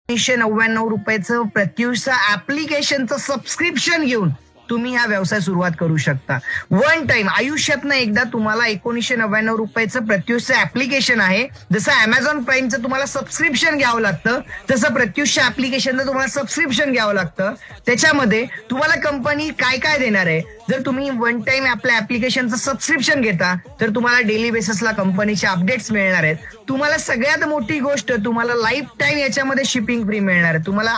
₹1999 Pratyush ऍप्लिकेशनचं subscription घेऊन तुम्ही हा व्यवसाय सुरुवात करू शकता. वन टाइम आयुष्यातनं एकदा तुम्हाला ₹1999 प्रत्युषचं ऍप्लिकेशन आहे. जसं अमेझॉन प्राईमचं तुम्हाला सबस्क्रिप्शन घ्यावं लागतं, तसं प्रत्युष ऍप्लिकेशनचं तुम्हाला सबस्क्रिप्शन घ्यावं लागतं. त्याच्यामध्ये तुम्हाला कंपनी काय काय देणार आहे, जर तुम्ही वन टाइम आपल्या ऍप्लिकेशनचं सबस्क्रिप्शन घेता तर तुम्हाला डेली बेसिसला कंपनीचे अपडेट्स मिळणार आहेत. तुम्हाला सगळ्यात मोठी गोष्ट, तुम्हाला लाईफ टाइम याच्यामध्ये शिपिंग फ्री मिळणार आहे. तुम्हाला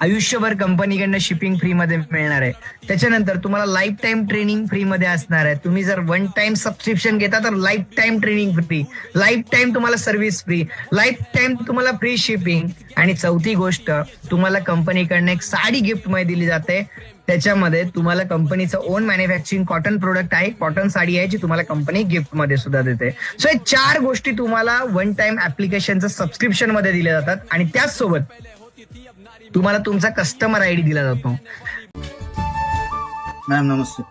आयुष्यभर कंपनीकडनं शिपिंग फ्री मध्ये मिळणार आहे. त्याच्यानंतर तुम्हाला लाईफ टाइम ट्रेनिंग फ्री मध्ये असणार आहे. तुम्ही जर वन टाइम सबस्क्रिप्शन घेता तर life time training free, life time तुम्हाला सर्व्हिस फ्री, लाईफ टाइम तुम्हाला फ्री शिपिंग. आणि चौथी गोष्ट, तुम्हाला कंपनीकडनं एक साडी गिफ्ट मध्ये दिली जाते. त्याच्यामध्ये तुम्हाला कंपनीचं ओन मॅन्युफॅक्चरिंग कॉटन प्रोडक्ट आहे, कॉटन साडी आहे, जी तुम्हाला कंपनी गिफ्ट मध्ये सुद्धा देते. सो हे 4 गोष्टी तुम्हाला वन टाइम ऍप्लिकेशनचं सबस्क्रिप्शन मध्ये दिल्या जातात. आणि त्याचसोबत तुम्हाला तुमचा कस्टमर आयडी दिला जातो. मॅम नमस्ते.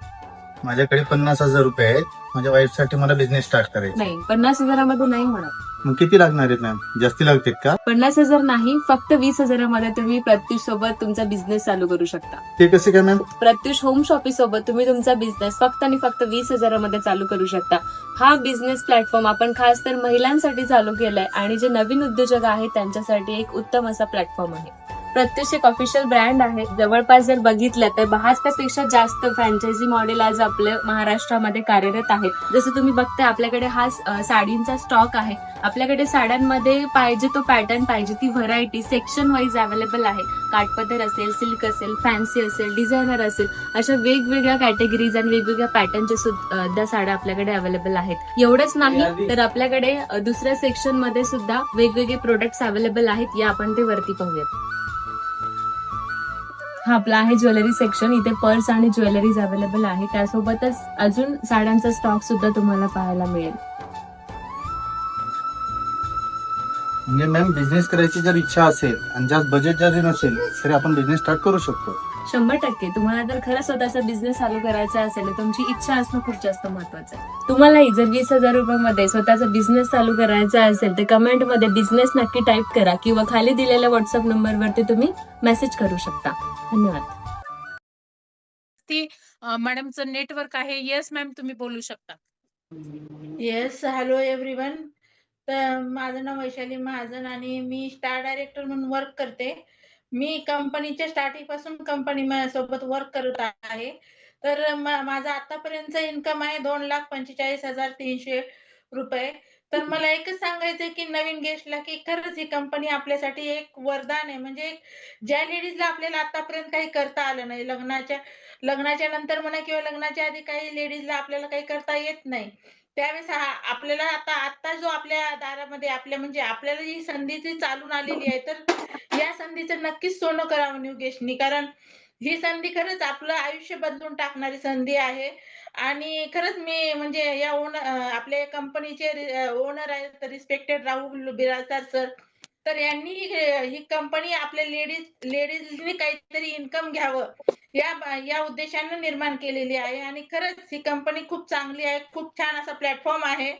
माझ्याकडे 50,000 रुपये आहेत. माझ्या वाईफसाठी मला बिझनेस स्टार्ट करायचा. नाही, 50,000मध्ये नाही होणार. मग किती लागणार आहेत मॅम? जास्ती लागतील का? 50,000 नाही, फक्त 20,000मध्ये तुम्ही प्रत्युष सोबत तुमचा बिझनेस चालू करू शकता. ते कसे काय मॅम? प्रत्युष होम शॉपिंग सोबत तुम्ही तुमचा बिझनेस फक्त आणि फक्त 20,000मध्ये चालू करू शकता. हा बिझनेस प्लॅटफॉर्म आपण खास तर महिलांसाठी चालू केलाय आणि जे नवीन उद्योजक आहेत त्यांच्यासाठी एक उत्तम असा प्लॅटफॉर्म आहे. प्रत्युष एक ऑफिशियल ब्रँड आहे. जवळपास जर बघितलं तर 72 पेक्षा जास्त फ्रँचायझी मॉडेल आज आपल्या महाराष्ट्रामध्ये कार्यरत आहेत. जसं तुम्ही बघताय आपल्याकडे हा साडींचा स्टॉक आहे. आपल्याकडे साड्यांमध्ये पाहिजे तो पॅटर्न, पाहिजे ती व्हरायटी सेक्शन वाईज अवेलेबल आहे. काठपदर असेल, सिल्क असेल, फॅन्सी असेल, डिझायनर असेल, अशा वेगवेगळ्या कॅटेगरीज आणि वेगवेगळ्या पॅटर्नच्या सुद्धा साड्या आपल्याकडे अवेलेबल आहेत. एवढंच नाही तर आपल्याकडे दुसऱ्या सेक्शन मध्ये सुद्धा वेगवेगळे प्रोडक्ट्स अवेलेबल आहेत. या आपण ते वरती पाहूयात. हा आपला आहे ज्वेलरी सेक्शन. इथे पर्स आणि ज्वेलरीज अवेलेबल आहे. त्यासोबतच अजून साड्यांचा स्टॉक सुद्धा तुम्हाला पाहायला मिळेल. म्हणजे मॅम बिझनेस करायची जर इच्छा असेल आणि जास्त बजेट जरी नसेल तरी आपण बिझनेस स्टार्ट करू शकतो. 100% तुम्हाला जर खरं स्वतःचा बिझनेस चालू करायचा असेल तर तुमची इच्छा असणं खूप जास्त महत्वाचं आहे. तुम्हालाही जर 20,000 रुपयामध्ये स्वतःचा बिझनेस चालू करायचा असेल तर कमेंटमध्ये बिझनेस नक्की टाईप करा किंवा खाली दिलेल्या व्हॉट्सअप नंबरवरती तुम्ही मेसेज करू शकता. धन्यवाद. ती मॅडमचं नेटवर्क आहे. येस मॅम, तुम्ही बोलू शकता. Yes, hello everyone. तर माझं नाव वैशाली महाजन आणि मी स्टार डायरेक्टर म्हणून वर्क करते. मी कंपनीच्या स्टार्टिंग पासून कंपनी सोबत वर्क करत आहे. तर माझा आतापर्यंतचा इन्कम आहे 2,45,300 रुपये. तर मला एकच सांगायचंय की नवीन गेस्टला की खरंच ही कंपनी आपल्यासाठी एक वरदान आहे. म्हणजे ज्या लेडीजला आपल्याला आतापर्यंत काही करता आलं नाही, लग्नाच्या नंतर म्हणा किंवा लग्नाच्या आधी काही लेडीजला आपल्याला काही करता येत नाही, त्यावेळेस आपल्याला आता जो आपल्या दारामध्ये म्हणजे आपल्याला ही संधी जी चालून आलेली आहे, तर या संधीचं नक्कीच सोनं करावं न्यू गेस्टनी. कारण ही संधी खरंच आपलं आयुष्य बदलून टाकणारी संधी आहे. आणि खरंच मी म्हणजे या आपल्या कंपनीचे ओनर आहेत रिस्पेक्टेड राहुल बिराजदार सर. तर यांनी ही कंपनी आपल्या लेडीजनी काहीतरी इन्कम घ्यावं या उद्देशाने निर्माण केलेली आहे. आणि खरंच ही कंपनी खूप चांगली आहे. खूप छान असा प्लॅटफॉर्म आहे.